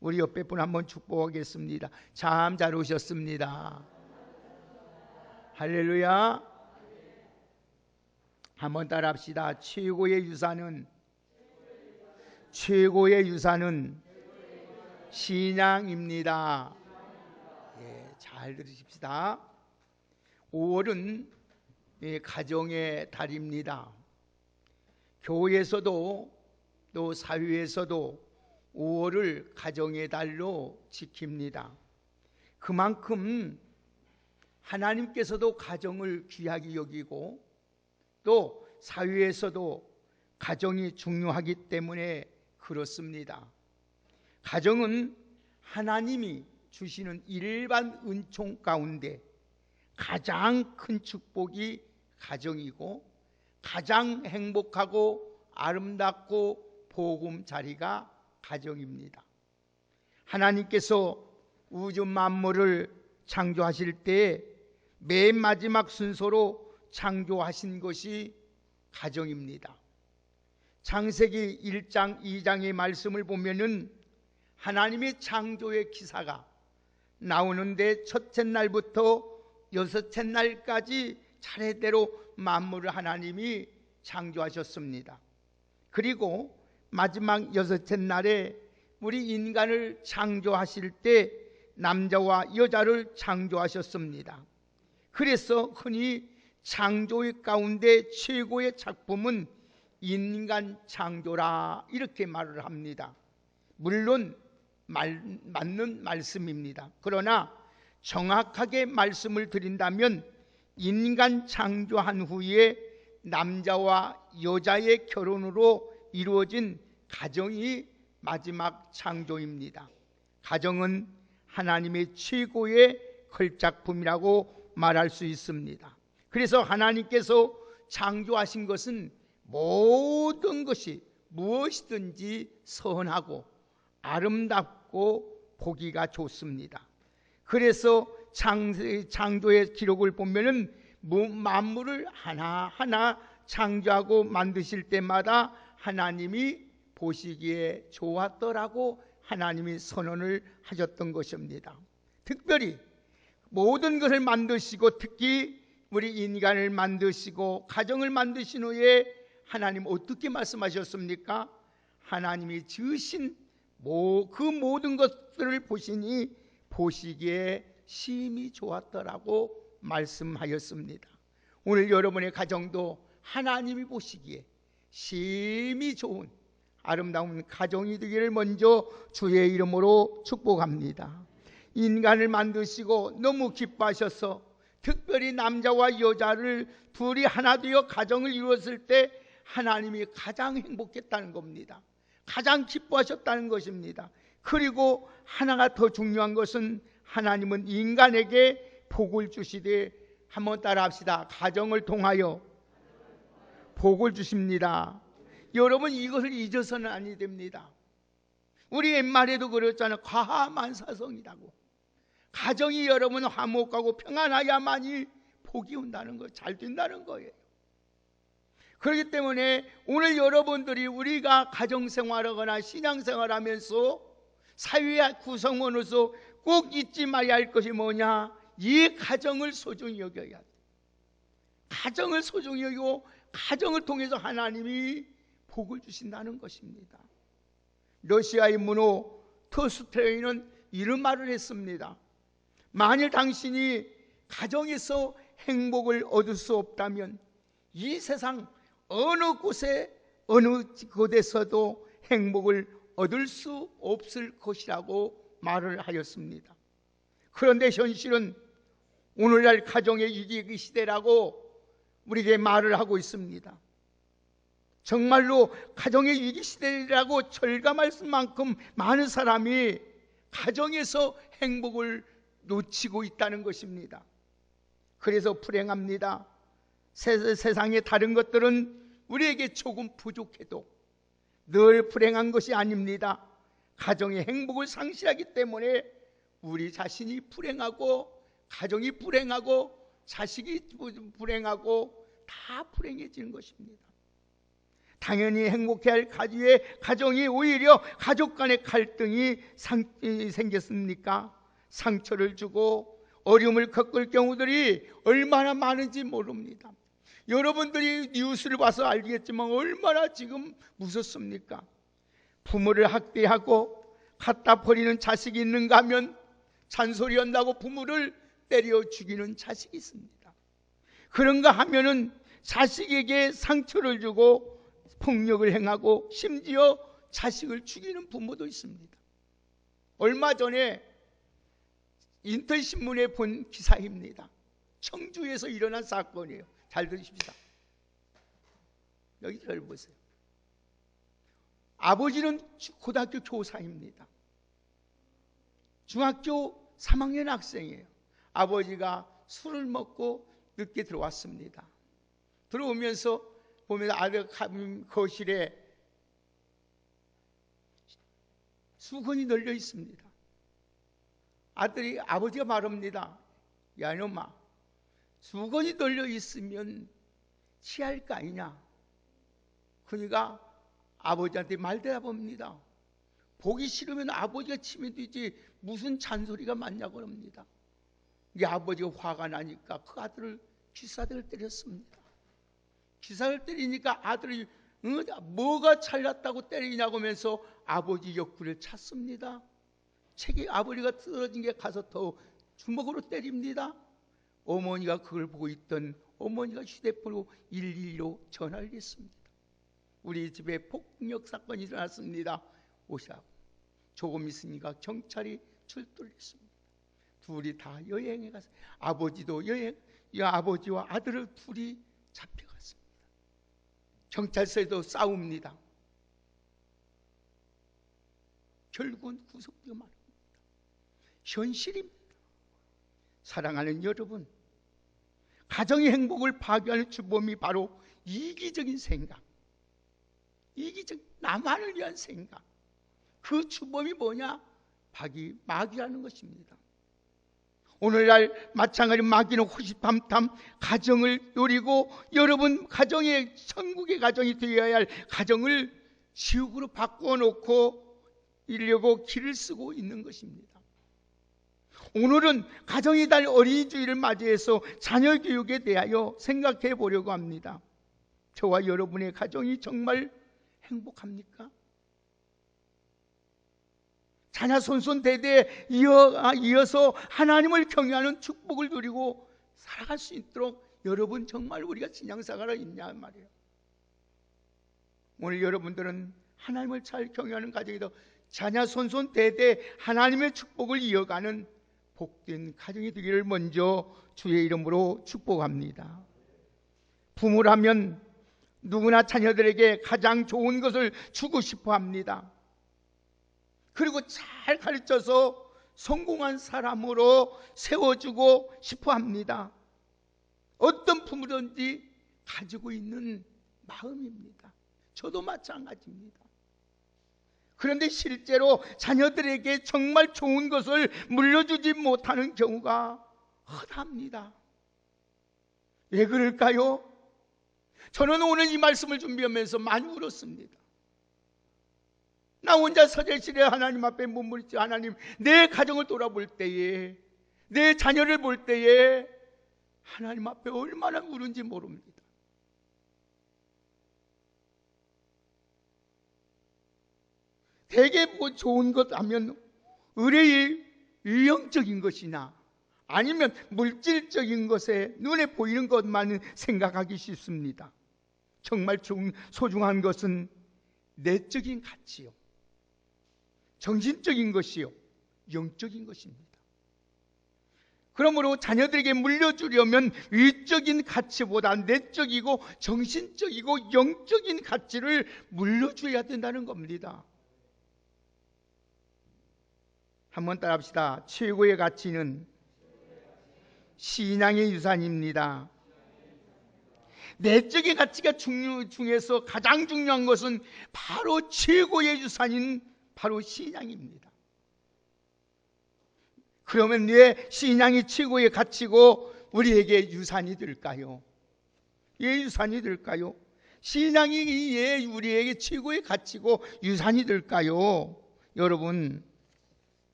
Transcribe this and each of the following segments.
우리 옆에 분 한번 축복하겠습니다. 참 잘 오셨습니다. 할렐루야. 한번 따라합시다. 최고의 유산은 신앙입니다. 예, 잘 들으십시다. 5월은 가정의 달입니다. 교회에서도 또 사회에서도 5월을 가정의 달로 지킵니다. 그만큼 하나님께서도 가정을 귀하게 여기고 또 사회에서도 가정이 중요하기 때문에 그렇습니다. 가정은 하나님이 주시는 일반 은총 가운데 가장 큰 축복이 가정이고 가장 행복하고 아름답고 보금자리가 가정입니다. 하나님께서 우주 만물을 창조하실 때 맨 마지막 순서로 창조하신 것이 가정입니다. 창세기 1장 2장의 말씀을 보면은 하나님의 창조의 기사가 나오는데 첫째 날부터 여섯째 날까지 차례대로 만물을 하나님이 창조하셨습니다. 그리고 마지막 여섯째 날에 우리 인간을 창조하실 때 남자와 여자를 창조하셨습니다. 그래서 흔히 창조의 가운데 최고의 작품은 인간 창조라 이렇게 말을 합니다. 물론 맞는 말씀입니다. 그러나 정확하게 말씀을 드린다면 인간 창조한 후에 남자와 여자의 결혼으로 이루어진 가정이 마지막 창조입니다. 가정은 하나님의 최고의 걸작품이라고 말할 수 있습니다. 그래서 하나님께서 창조하신 것은 모든 것이 무엇이든지 선하고 아름답고 보기가 좋습니다. 그래서 창조의 기록을 보면은 만물을 하나하나 창조하고 만드실 때마다 하나님이 보시기에 좋았더라고 하나님이 선언을 하셨던 것입니다. 특별히 모든 것을 만드시고 특히 우리 인간을 만드시고 가정을 만드신 후에 하나님 어떻게 말씀하셨습니까? 하나님이 지으신 그 모든 것들을 보시니 보시기에 심히 좋았더라고 말씀하였습니다. 오늘 여러분의 가정도 하나님이 보시기에 심히 좋은 아름다운 가정이 되기를 먼저 주의 이름으로 축복합니다. 인간을 만드시고 너무 기뻐하셔서 특별히 남자와 여자를 둘이 하나 되어 가정을 이루었을 때 하나님이 가장 행복했다는 겁니다. 가장 기뻐하셨다는 것입니다. 그리고 하나가 더 중요한 것은 하나님은 인간에게 복을 주시되 한번 따라합시다. 가정을 통하여 복을 주십니다. 여러분 이것을 잊어서는 아니 됩니다. 우리 옛말에도 그랬잖아요. 과하만사성이라고. 가정이 여러분 화목하고 평안하야만이 복이 온다는 거, 잘 된다는 거예요. 그렇기 때문에 오늘 여러분들이 우리가 가정생활하거나 신앙생활하면서 사회의 구성원으로서 꼭 잊지 말아야 할 것이 뭐냐? 이 가정을 소중히 여겨야 돼. 가정을 소중히 여기고 가정을 통해서 하나님이 복을 주신다는 것입니다. 러시아의 문호 토스토이는 이런 말을 했습니다. 만일 당신이 가정에서 행복을 얻을 수 없다면 이 세상 어느 곳에 어느 곳에서도 행복을 얻을 수 없을 것이라고 말을 하였습니다. 그런데 현실은 오늘날 가정의 위기 시대라고 우리에게 말을 하고 있습니다. 정말로 가정의 위기 시대라고 절감할 만큼 많은 사람이 가정에서 행복을 놓치고 있다는 것입니다. 그래서 불행합니다. 세상의 다른 것들은 우리에게 조금 부족해도 늘 불행한 것이 아닙니다. 가정의 행복을 상실하기 때문에 우리 자신이 불행하고 가정이 불행하고 자식이 불행하고 다 불행해지는 것입니다. 당연히 행복해야 할 가정이 오히려 가족 간의 갈등이 생겼습니까? 상처를 주고 어려움을 겪을 경우들이 얼마나 많은지 모릅니다. 여러분들이 뉴스를 봐서 알겠지만 얼마나 지금 무섭습니까? 부모를 학대하고 갖다 버리는 자식이 있는가 하면 잔소리한다고 부모를 때려 죽이는 자식이 있습니다. 그런가 하면은 자식에게 상처를 주고 폭력을 행하고 심지어 자식을 죽이는 부모도 있습니다. 얼마 전에 인터신문에 본 기사입니다. 청주에서 일어난 사건이에요. 잘 들으십시다. 여기 잘 보세요. 아버지는 고등학교 교사입니다. 중학교 3학년 학생이에요. 아버지가 술을 먹고 늦게 들어왔습니다. 들어오면서 보면 아들 거실에 수건이 널려 있습니다. 아버지가 말합니다. 야 이놈아, 수건이 널려 있으면 취할 거 아니냐. 그러니까 아버지한테 말대답합니다. 보기 싫으면 아버지가 치면 되지 무슨 잔소리가 많냐고 합니다. 이 아버지가 화가 나니까 그 아들을 기사대를 때렸습니다. 기사를 때리니까 아들이 뭐가 잘났다고 때리냐고 하면서 아버지 옆구리를 찼습니다. 아버지가 쓰러진 게 가서 더 주먹으로 때립니다. 어머니가 그걸 보고 있던 어머니가 휴대폰으로 112로 전화를 했습니다. 우리 집에 폭력 사건이 일어났습니다. 오시라고. 조금 있으니까 경찰이 출두를 했습니다. 둘이 다 여행에 갔어요. 아버지도 아버지와 아들을 둘이 잡혀갔습니다. 경찰서에도 싸웁니다. 결국은 구속되고 말합니다. 현실입니다. 사랑하는 여러분, 가정의 행복을 파괴하는 주범이 바로 이기적인 생각, 나만을 위한 생각. 그 주범이 뭐냐? 마귀라는 것입니다. 오늘날 마찬가지로 마귀는 호시탐탐 가정을 노리고 여러분 가정의 천국의 가정이 되어야 할 가정을 지옥으로 바꾸어 놓고 이려고 길을 쓰고 있는 것입니다. 오늘은 가정의 달 어린이주일을 맞이해서 자녀 교육에 대하여 생각해 보려고 합니다. 저와 여러분의 가정이 정말 행복합니까? 자녀 손손대대 이어서 하나님을 경외하는 축복을 누리고 살아갈 수 있도록 여러분 정말 우리가 신앙생활을 있냐 말이에요. 오늘 여러분들은 하나님을 잘 경외하는 가정이다. 자녀 손손대대 하나님의 축복을 이어가는 복된 가정이 되기를 먼저 주의 이름으로 축복합니다. 부모라면 누구나 자녀들에게 가장 좋은 것을 주고 싶어 합니다. 그리고 잘 가르쳐서 성공한 사람으로 세워주고 싶어 합니다. 어떤 부모든지 가지고 있는 마음입니다. 저도 마찬가지입니다. 그런데 실제로 자녀들에게 정말 좋은 것을 물려주지 못하는 경우가 흔합니다. 왜 그럴까요? 저는 오늘 이 말씀을 준비하면서 많이 울었습니다. 나 혼자 서재실에 하나님 앞에 머무르지. 하나님, 내 가정을 돌아볼 때에, 내 자녀를 볼 때에 하나님 앞에 얼마나 우는지 모릅니다. 되게 뭐 좋은 것 하면 의뢰의 유형적인 것이나 아니면 물질적인 것에 눈에 보이는 것만 생각하기 쉽습니다. 정말 소중한 것은 내적인 가치요, 정신적인 것이요, 영적인 것입니다. 그러므로 자녀들에게 물려주려면 위적인 가치보다 내적이고 정신적이고 영적인 가치를 물려줘야 된다는 겁니다. 한번 따라합시다. 최고의 가치는 신앙의 유산입니다. 내적인 가치가 중에서 가장 중요한 것은 바로 최고의 유산인 바로 신앙입니다. 그러면 왜 신앙이 최고의 가치고 우리에게 유산이 될까요? 왜 유산이 될까요? 신앙이 왜 우리에게 최고의 가치고 유산이 될까요? 여러분,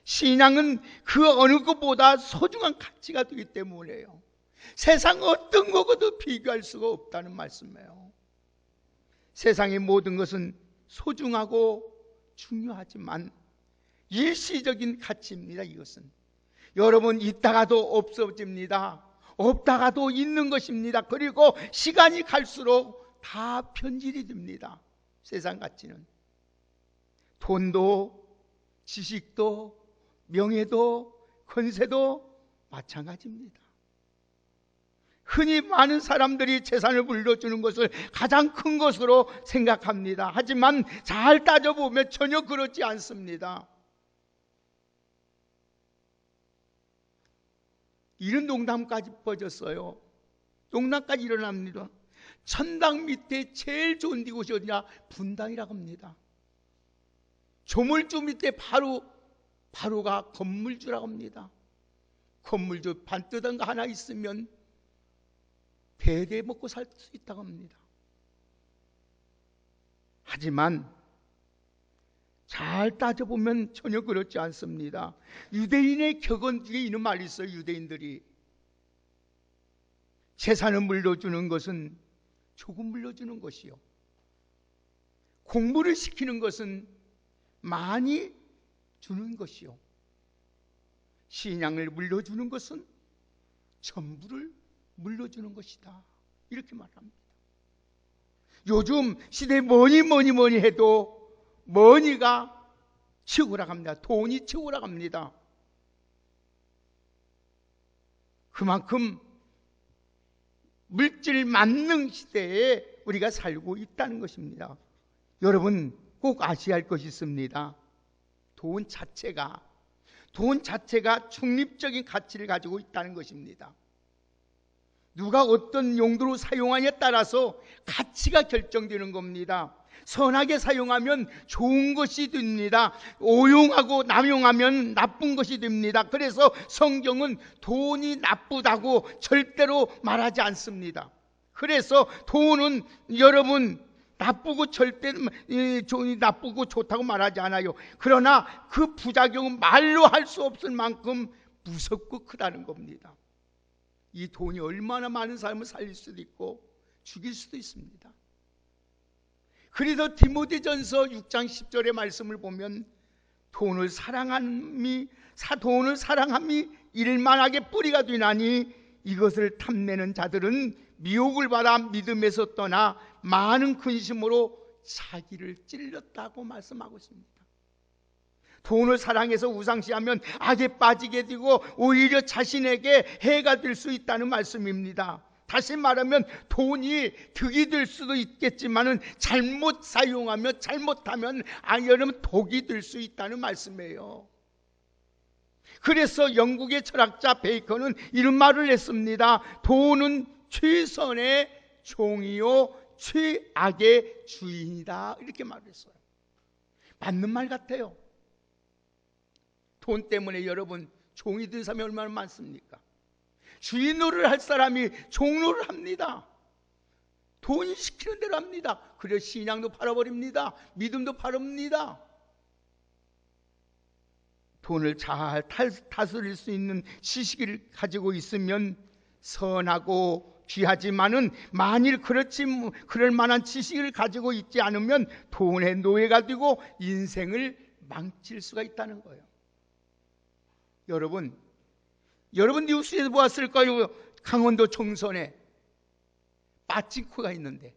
신앙은 그 어느 것보다 소중한 가치가 되기 때문에요. 세상 어떤 것과도 비교할 수가 없다는 말씀이에요. 세상의 모든 것은 소중하고 중요하지만 일시적인 가치입니다. 이것은 여러분, 있다가도 없어집니다. 없다가도 있는 것입니다. 그리고 시간이 갈수록 다 변질이 됩니다. 세상 가치는 돈도 지식도 명예도 권세도 마찬가지입니다. 흔히 많은 사람들이 재산을 물려주는 것을 가장 큰 것으로 생각합니다. 하지만 잘 따져보면 전혀 그렇지 않습니다. 이런 농담까지 퍼졌어요. 농담까지 일어납니다. 천당 밑에 제일 좋은 곳이 어디냐? 분당이라고 합니다. 조물주 밑에 바로가 건물주라고 합니다. 건물주 반뜨던 거 하나 있으면 대대 먹고 살 수 있다고 합니다. 하지만 잘 따져보면 전혀 그렇지 않습니다. 유대인의 격언 중에 이런 말이 있어요. 유대인들이 재산을 물려주는 것은 조금 물려주는 것이요, 공부를 시키는 것은 많이 주는 것이요, 신앙을 물려주는 것은 전부를 물려주는 것이다. 이렇게 말합니다. 요즘 시대에 뭐니 해도 머니가 최고라고 합니다. 돈이 최고라고 합니다. 그만큼 물질 만능 시대에 우리가 살고 있다는 것입니다. 여러분, 꼭 아셔야 할 것이 있습니다. 돈 자체가 중립적인 가치를 가지고 있다는 것입니다. 누가 어떤 용도로 사용하냐에 따라서 가치가 결정되는 겁니다. 선하게 사용하면 좋은 것이 됩니다. 오용하고 남용하면 나쁜 것이 됩니다. 그래서 성경은 돈이 나쁘다고 절대로 말하지 않습니다. 그래서 돈은 여러분 나쁘고 절대 나쁘고 좋다고 말하지 않아요. 그러나 그 부작용은 말로 할 수 없을 만큼 무섭고 크다는 겁니다. 이 돈이 얼마나 많은 사람을 살릴 수도 있고 죽일 수도 있습니다. 그래서 디모데전서 6장 10절의 말씀을 보면 돈을 사랑함이 일만하게 뿌리가 되나니 이것을 탐내는 자들은 미혹을 받아 믿음에서 떠나 많은 근심으로 자기를 찔렸다고 말씀하고 있습니다. 돈을 사랑해서 우상시하면 악에 빠지게 되고 오히려 자신에게 해가 될 수 있다는 말씀입니다. 다시 말하면 돈이 득이 될 수도 있겠지만 잘못 사용하면 잘못하면 여러분 독이 될 수 있다는 말씀이에요. 그래서 영국의 철학자 베이컨은 이런 말을 했습니다. 돈은 최선의 종이요 최악의 주인이다. 이렇게 말했어요. 맞는 말 같아요. 돈 때문에 여러분 종이 된 사람이 얼마나 많습니까? 주인 노릇을 할 사람이 종 노릇을 합니다. 돈이 시키는 대로 합니다. 그래서 신앙도 팔아버립니다. 믿음도 팔아버립니다. 돈을 잘 다스릴 수 있는 지식을 가지고 있으면 선하고 귀하지만은 만일 그럴 만한 지식을 가지고 있지 않으면 돈의 노예가 되고 인생을 망칠 수가 있다는 거예요. 여러분 뉴스에서 보았을까요? 강원도 총선에 빠친코가 있는데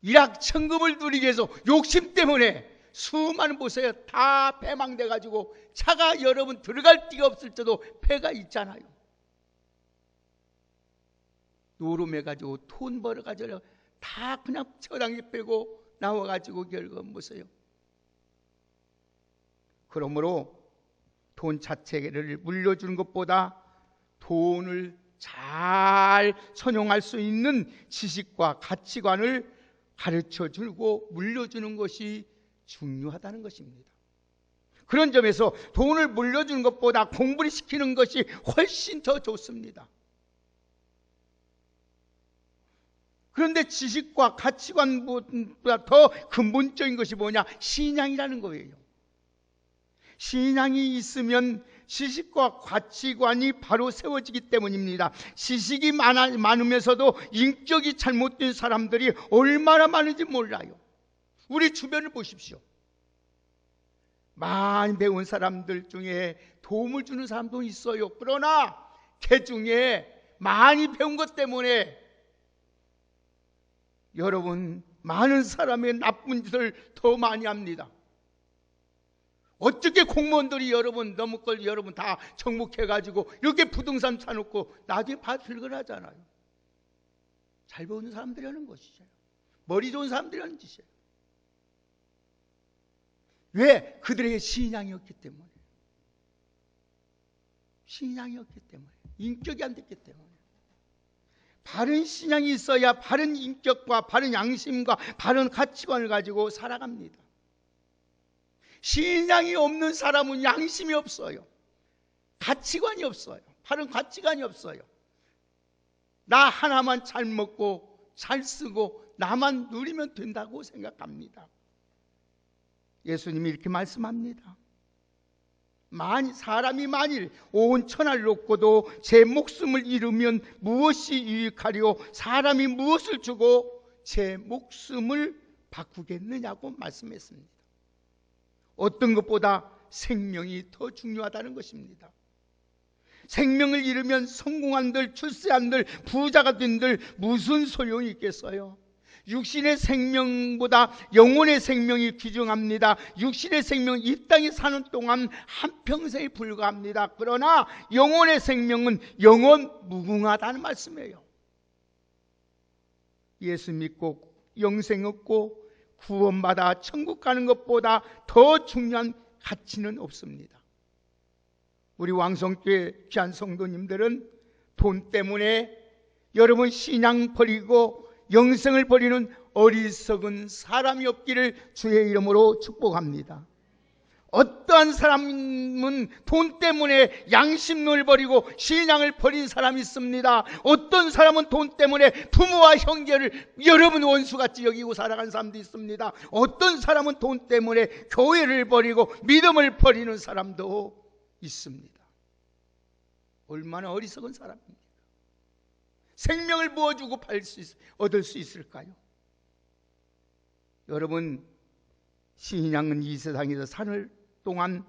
일확천금을 누리기 위해서 욕심 때문에 수많은 보세요. 다 배망돼 가지고 차가 여러분 들어갈 데가 없을 때도 배가 있잖아요. 노름해 가지고 돈 벌어 가지고 다 그냥 처당에 빼고 나와 가지고 결국 보세요. 그러므로 돈 자체를 물려주는 것보다 돈을 잘 선용할 수 있는 지식과 가치관을 가르쳐주고 물려주는 것이 중요하다는 것입니다. 그런 점에서 돈을 물려주는 것보다 공부를 시키는 것이 훨씬 더 좋습니다. 그런데 지식과 가치관보다 더 근본적인 것이 뭐냐? 신앙이라는 거예요. 신앙이 있으면 지식과 가치관이 바로 세워지기 때문입니다. 지식이 많으면서도 인격이 잘못된 사람들이 얼마나 많은지 몰라요. 우리 주변을 보십시오. 많이 배운 사람들 중에 도움을 주는 사람도 있어요. 그러나 그 중에 많이 배운 것 때문에 여러분, 많은 사람의 나쁜 짓을 더 많이 합니다. 어떻게 공무원들이 여러분 너무 걸 여러분 다 정복해가지고 이렇게 부동산 사놓고 나중에 밭을 하잖아요. 잘 배우는 사람들이 하는 것이죠. 머리 좋은 사람들이 하는 짓이에요. 왜? 그들에게 신앙이었기 때문에. 신앙이었기 때문에. 인격이 안 됐기 때문에. 바른 신앙이 있어야 바른 인격과 바른 양심과 바른 가치관을 가지고 살아갑니다. 신앙이 없는 사람은 양심이 없어요. 가치관이 없어요. 바른 가치관이 없어요. 나 하나만 잘 먹고 잘 쓰고 나만 누리면 된다고 생각합니다. 예수님이 이렇게 말씀합니다. 사람이 만일 온 천하를 얻고도 제 목숨을 잃으면 무엇이 유익하리요? 사람이 무엇을 주고 제 목숨을 바꾸겠느냐고 말씀했습니다. 어떤 것보다 생명이 더 중요하다는 것입니다. 생명을 잃으면 성공한들, 출세한들, 부자가 된들 무슨 소용이 있겠어요? 육신의 생명보다 영혼의 생명이 귀중합니다. 육신의 생명은 이 땅에 사는 동안 한평생에 불과합니다. 그러나 영혼의 생명은 영원 무궁하다는 말씀이에요. 예수 믿고 영생 얻고 구원받아 천국 가는 것보다 더 중요한 가치는 없습니다. 우리 왕성교회 귀한 성도님들은 돈 때문에 여러분 신앙 버리고 영생을 버리는 어리석은 사람이 없기를 주의 이름으로 축복합니다. 어떠한 사람은 돈 때문에 양심론을 버리고 신앙을 버린 사람이 있습니다. 어떤 사람은 돈 때문에 부모와 형제를 여러분 원수같이 여기고 살아간 사람도 있습니다. 어떤 사람은 돈 때문에 교회를 버리고 믿음을 버리는 사람도 있습니다. 얼마나 어리석은 사람입니까? 생명을 부어주고 얻을 수 있을까요? 여러분, 신앙은 이 세상에서 사는 동안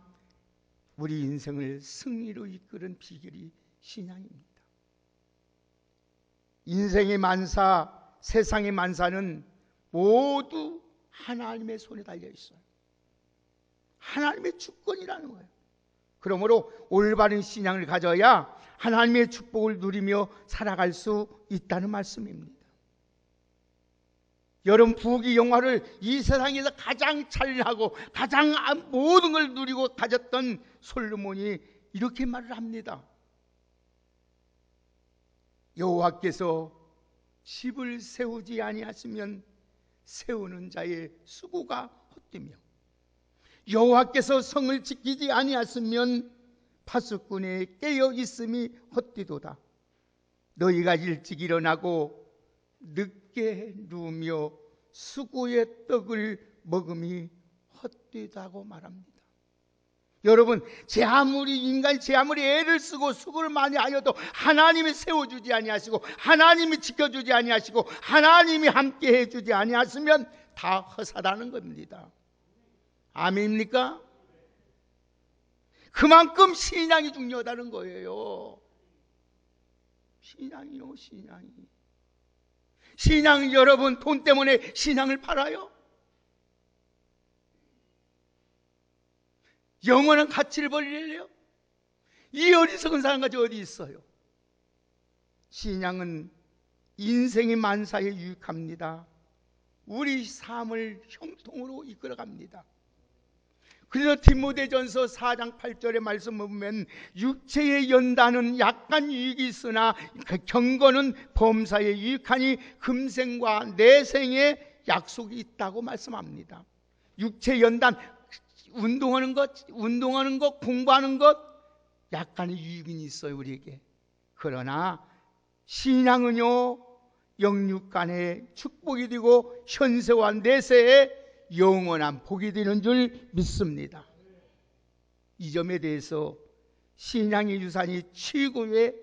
우리 인생을 승리로 이끄는 비결이 신앙입니다. 인생의 만사, 세상의 만사는 모두 하나님의 손에 달려 있어요. 하나님의 주권이라는 거예요. 그러므로 올바른 신앙을 가져야 하나님의 축복을 누리며 살아갈 수 있다는 말씀입니다. 여러분, 부귀 영화를 이 세상에서 가장 잘하고 가장 모든 걸 누리고 가졌던 솔로몬이 이렇게 말을 합니다. 여호와께서 집을 세우지 아니하시면 세우는 자의 수고가 헛되며 여호와께서 성을 지키지 아니하시면 파수꾼의 깨어 있음이 헛되도다. 너희가 일찍 일어나고 늦게 누우며 수고의 떡을 먹음이 헛되다고 말합니다. 여러분, 인간이 제 아무리 애를 쓰고 수고를 많이 하여도 하나님이 세워주지 아니하시고 하나님이 지켜주지 아니하시고 하나님이 함께 해주지 아니하시면 다 허사다는 겁니다. 아멘입니까? 그만큼 신앙이 중요하다는 거예요. 신앙이요, 신앙이. 신앙, 여러분, 돈 때문에 신앙을 팔아요? 영원한 가치를 버리래요? 이 어리석은 사람같이 어디 있어요? 신앙은 인생의 만사에 유익합니다. 우리 삶을 형통으로 이끌어갑니다. 그래서 디모데전서 4장 8절의 말씀을 보면 육체의 연단은 약간 유익이 있으나 경건은 범사에 유익하니 금생과 내생에 약속이 있다고 말씀합니다. 육체 연단, 운동하는 것, 공부하는 것 약간의 유익이 있어요, 우리에게. 그러나 신앙은요, 영육간의 축복이 되고 현세와 내세에 영원한 복이 되는 줄 믿습니다. 이 점에 대해서 신앙의 유산이 최고의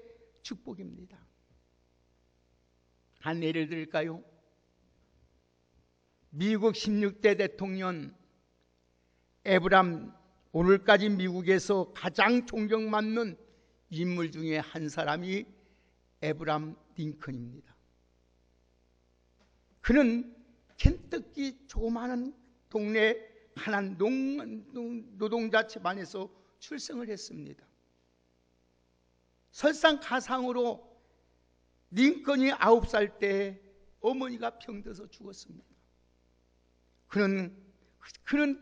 축복입니다. 한 예를 들까요? 미국 16대 대통령 에브람, 오늘까지 미국에서 가장 존경받는 인물 중에 한 사람이 에브람 링컨입니다. 그는 켄터키 조그마한 동네 가난 노동자 집안에서 출생을 했습니다. 설상가상으로 링컨이 9살 때 어머니가 병들어서 죽었습니다. 그는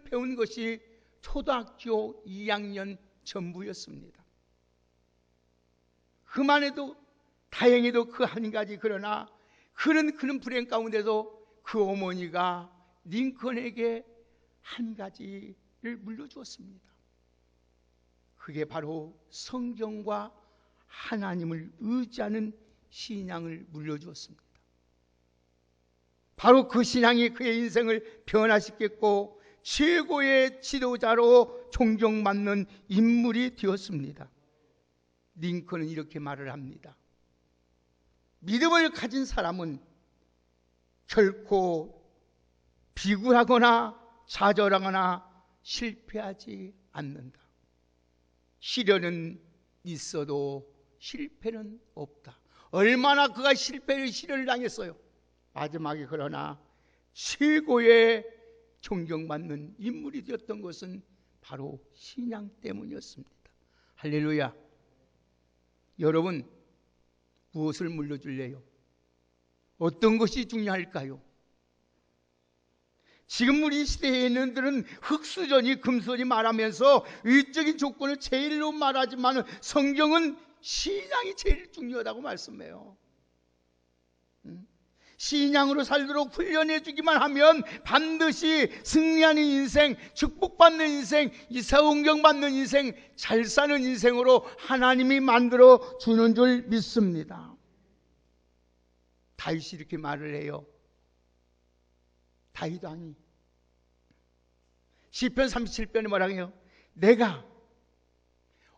배운 것이 초등학교 2학년 전부였습니다. 그만해도 다행히도 그 한 가지, 그러나 그는 불행 가운데도 그 어머니가 링컨에게 한 가지를 물려주었습니다. 그게 바로 성경과 하나님을 의지하는 신앙을 물려주었습니다. 바로 그 신앙이 그의 인생을 변화시켰고 최고의 지도자로 존경받는 인물이 되었습니다. 링컨은 이렇게 말을 합니다. 믿음을 가진 사람은 결코 비굴하거나 좌절하거나 실패하지 않는다. 시련은 있어도 실패는 없다. 얼마나 그가 시련을 당했어요. 마지막에 그러나 최고의 존경받는 인물이 되었던 것은 바로 신앙 때문이었습니다. 할렐루야. 여러분, 무엇을 물려줄래요? 어떤 것이 중요할까요? 지금 우리 시대에 있는 들은 흙수저니 금수저니 말하면서 의적인 조건을 제일로 말하지만 성경은 신앙이 제일 중요하다고 말씀해요. 신앙으로 살도록 훈련해 주기만 하면 반드시 승리하는 인생, 축복받는 인생, 이사운경 받는 인생, 잘 사는 인생으로 하나님이 만들어 주는 줄 믿습니다. 다윗이 이렇게 말을 해요. 다윗 왕이 시편 37편에 뭐라고 해요? 내가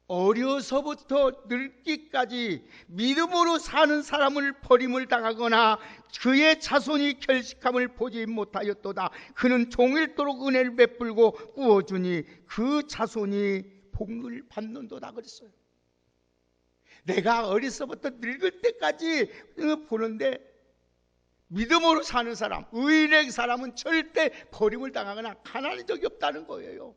어려서부터 늙기까지 믿음으로 사는 사람을 버림을 당하거나 그의 자손이 결식함을 보지 못하였도다. 그는 종일토록 은혜를 베풀고 구워주니 그 자손이 복을 받는도다 그랬어요. 내가 어려서부터 늙을 때까지 보는데 믿음으로 사는 사람, 의인의 사람은 절대 버림을 당하거나 가난한 적이 없다는 거예요.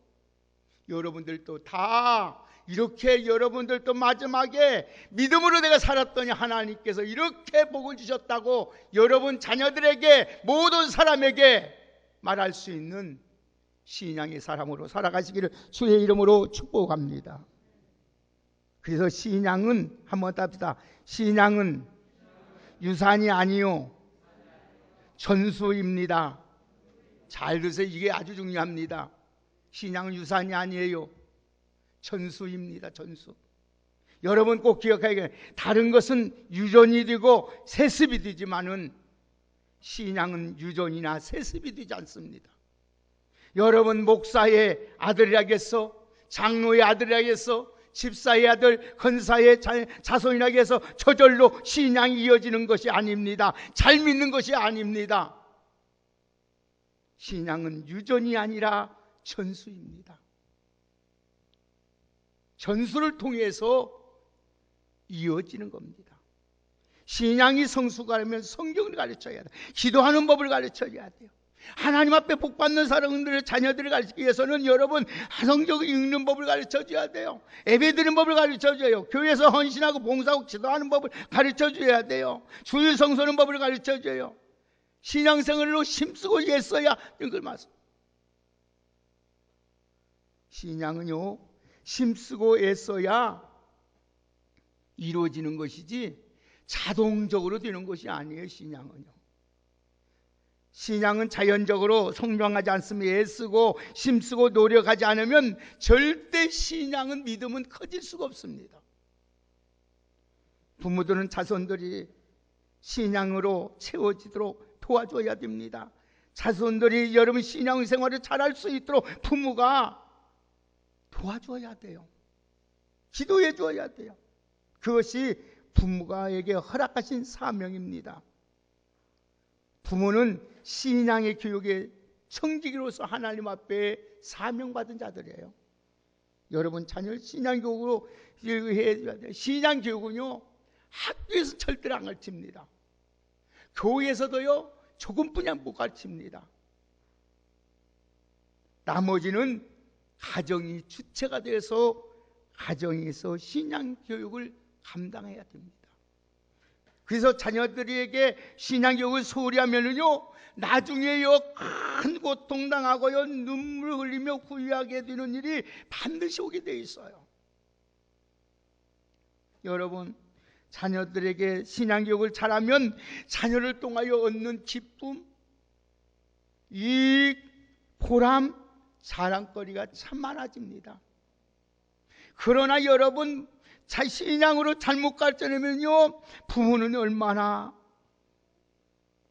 여러분들도 다 이렇게 여러분들도 마지막에 믿음으로 내가 살았더니 하나님께서 이렇게 복을 주셨다고 여러분 자녀들에게 모든 사람에게 말할 수 있는 신앙의 사람으로 살아가시기를 주의 이름으로 축복합니다. 그래서 신앙은 한번 답시다. 신앙은 유산이 아니요 전수입니다. 잘 들으세요. 이게 아주 중요합니다. 신앙은 유산이 아니에요. 전수입니다. 전수. 여러분 꼭 기억하게, 다른 것은 유전이 되고 세습이 되지만은 신앙은 유전이나 세습이 되지 않습니다. 여러분 목사의 아들이라겠어, 장로의 아들이라겠어, 집사의 아들, 권사의 자손이라고 해서 저절로 신앙이 이어지는 것이 아닙니다. 잘 믿는 것이 아닙니다. 신앙은 유전이 아니라 전수입니다. 전수를 통해서 이어지는 겁니다. 신앙이 성수가 되면 성경을 가르쳐야 돼요. 기도하는 법을 가르쳐야 돼요. 하나님 앞에 복받는 사람들의 자녀들을 가르치기 위해서는 여러분 성경을 읽는 법을 가르쳐줘야 돼요. 예배드리는 법을 가르쳐줘요. 교회에서 헌신하고 봉사하고 기도하는 법을 가르쳐줘야 돼요. 주일 성서는 법을 가르쳐줘요. 신앙생활로 힘쓰고 애써야 이걸 말씀. 신앙은요 힘쓰고 애써야 이루어지는 것이지 자동적으로 되는 것이 아니에요. 신앙은 자연적으로 성장하지 않습니다. 애쓰고 힘쓰고 노력하지 않으면 절대 신앙은 믿음은 커질 수가 없습니다. 부모들은 자손들이 신앙으로 채워지도록 도와줘야 됩니다. 자손들이 여러분 신앙생활을 잘할 수 있도록 부모가 도와줘야 돼요. 기도해 줘야 돼요. 그것이 부모가에게 허락하신 사명입니다. 부모는 신앙의 교육의 청지기로서 하나님 앞에 사명받은 자들이에요. 여러분 자녀를 신앙교육으로 해줘야 돼요. 신앙교육은요 학교에서 절대로 안 가르칩니다. 교회에서도요 조금뿐이 못 가르칩니다. 나머지는 가정이 주체가 돼서 가정에서 신앙교육을 감당해야 됩니다. 그래서 자녀들에게 신앙교육을 소홀히 하면은요 나중에요 큰 고통당하고요 눈물 흘리며 후회하게 되는 일이 반드시 오게 돼 있어요. 여러분 자녀들에게 신앙교육을 잘하면 자녀를 통하여 얻는 기쁨, 이익, 보람, 자랑거리가 참 많아집니다. 그러나 여러분 신앙으로 잘못 가르쳐내면요 부모는 얼마나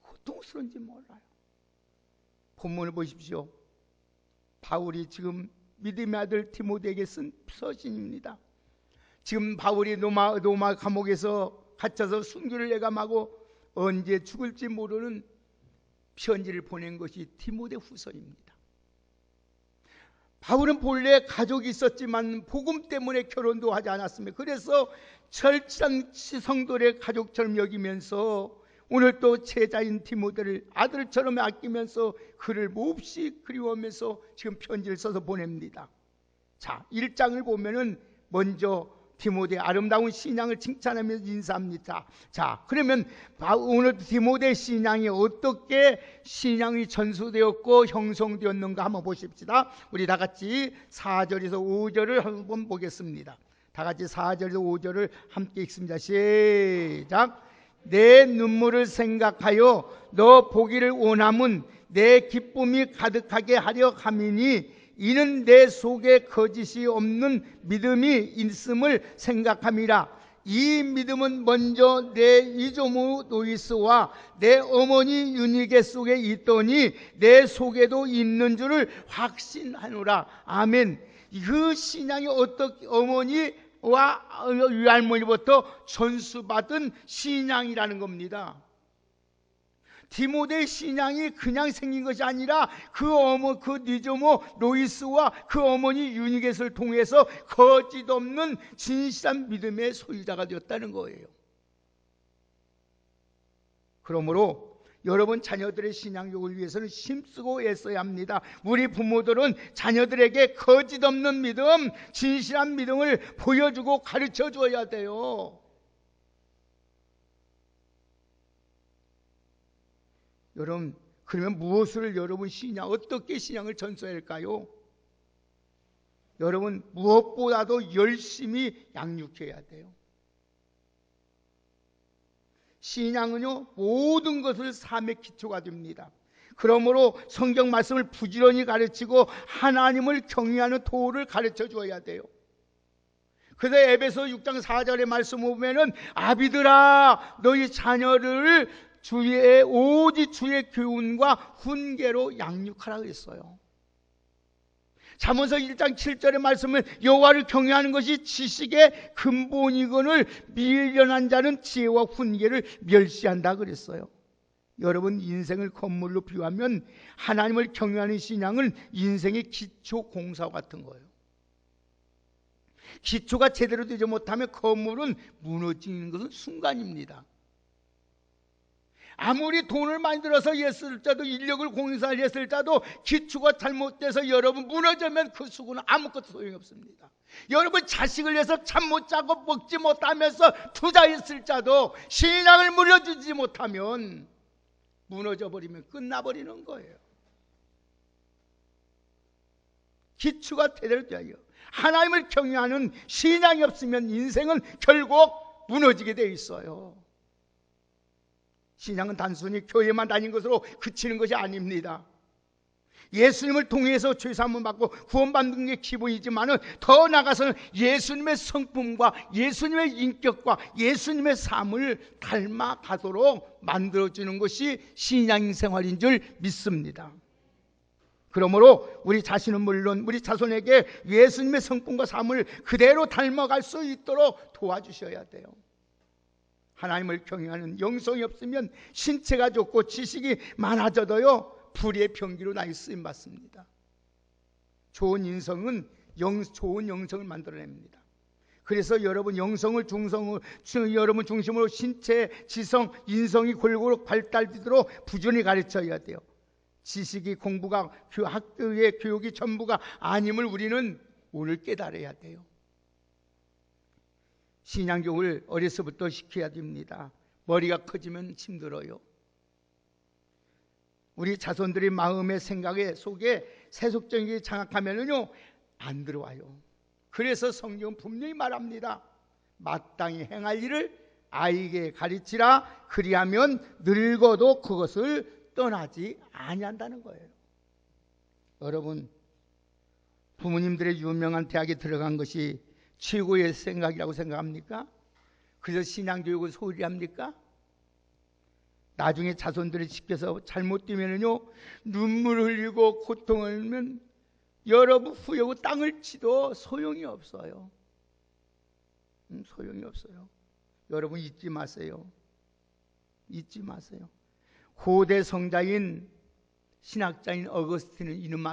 고통스러운지 몰라요. 본문을 보십시오. 바울이 지금 믿음의 아들 디모데에게 쓴 서신입니다. 지금 바울이 로마 감옥에서 갇혀서 순교를 예감하고 언제 죽을지 모르는 편지를 보낸 것이 디모데 후서입니다. 바울은 본래 가족이 있었지만 복음 때문에 결혼도 하지 않았습니다. 그래서 철저한 성도의 가족처럼 여기면서 오늘 또 제자인 디모데를 아들처럼 아끼면서 그를 몹시 그리워하면서 지금 편지를 써서 보냅니다. 자, 1장을 보면은 먼저 디모데의 아름다운 신앙을 칭찬하면서 인사합니다. 자, 그러면 오늘 디모데의 신앙이 어떻게 신앙이 전수되었고 형성되었는가 한번 보십시다. 우리 다 같이 4절에서 5절을 한번 보겠습니다. 다 같이 4절에서 5절을 함께 읽습니다. 시작. 내 눈물을 생각하여 너 보기를 원함은 내 기쁨이 가득하게 하려 함이니 이는 내 속에 거짓이 없는 믿음이 있음을 생각함이라. 이 믿음은 먼저 내 이조모 노이스와 내 어머니 유니게 속에 있더니 내 속에도 있는 줄을 확신하노라. 아멘. 그 신앙이 어떻게 어머니와 외할머니부터 전수받은 신앙이라는 겁니다. 디모데의 신앙이 그냥 생긴 것이 아니라 그 니조모 로이스와 그 어머니 유니겟을 통해서 거짓 없는 진실한 믿음의 소유자가 되었다는 거예요. 그러므로 여러분 자녀들의 신앙교육을 위해서는 힘쓰고 애써야 합니다. 우리 부모들은 자녀들에게 거짓 없는 믿음, 진실한 믿음을 보여주고 가르쳐 줘야 돼요. 여러분 그러면 무엇을 여러분 어떻게 신앙을 전수해야 할까요? 여러분 무엇보다도 열심히 양육해야 돼요. 신앙은요 모든 것을 삶의 기초가 됩니다. 그러므로 성경 말씀을 부지런히 가르치고 하나님을 경외하는 도를 가르쳐 줘야 돼요. 그래서 에베소 6장 4절의 말씀 보면은 아비들아 너희 자녀를 오직 주의 교훈과 훈계로 양육하라 그랬어요. 잠언서 1장 7절의 말씀은 여호와를 경외하는 것이 지식의 근본이거늘 미련한 자는 지혜와 훈계를 멸시한다 그랬어요. 여러분 인생을 건물로 비유하면 하나님을 경외하는 신앙은 인생의 기초 공사와 같은 거예요. 기초가 제대로 되지 못하면 건물은 무너지는 것은 순간입니다. 아무리 돈을 많이 들어서 했을 때도 인력을 공사를 했을 때도 기초가 잘못돼서 여러분 무너지면 그 수고는 아무것도 소용이 없습니다. 여러분 자식을 위해서 잠 못 자고 먹지 못하면서 투자했을 때도 신앙을 물려주지 못하면 무너져 버리면 끝나버리는 거예요. 기초가 제대로 되어요. 하나님을 경외하는 신앙이 없으면 인생은 결국 무너지게 돼 있어요. 신앙은 단순히 교회만 다닌 것으로 그치는 것이 아닙니다. 예수님을 통해서 죄사함을 받고 구원받는 게 기본이지만은 더 나아가서는 예수님의 성품과 예수님의 인격과 예수님의 삶을 닮아가도록 만들어주는 것이 신앙 생활인 줄 믿습니다. 그러므로 우리 자신은 물론 우리 자손에게 예수님의 성품과 삶을 그대로 닮아갈 수 있도록 도와주셔야 돼요. 하나님을 경외하는 영성이 없으면 신체가 좋고 지식이 많아져도요 불의의 병기로 나이 쓰임 받습니다. 좋은 인성은 좋은 영성을 만들어냅니다. 그래서 여러분 영성을 여러분 중심으로 신체, 지성, 인성이 골고루 발달되도록 부지런히 가르쳐야 돼요. 지식이 공부가 학교의 교육이 전부가 아님을 우리는 오늘 깨달아야 돼요. 신앙교육을 어려서부터 시켜야 됩니다. 머리가 커지면 힘들어요. 우리 자손들의 마음의 생각의 속에 세속적인 게 장악하면은요 안 들어와요. 그래서 성경은 분명히 말합니다. 마땅히 행할 일을 아이에게 가르치라. 그리하면 늙어도 그것을 떠나지 아니한다는 거예요. 여러분, 부모님들의 유명한 대학에 들어간 것이 최고의 생각이라고 생각합니까? 그래서 신앙교육을 소홀히 합니까? 나중에 자손들을 지켜서 잘못되면요 눈물을 흘리고 고통을 흘리면 여러분 후회하고 땅을 치도 소용이 없어요. 소용이 없어요. 여러분 잊지 마세요. 잊지 마세요. 고대 성자인 신학자인 어거스틴은 이런 말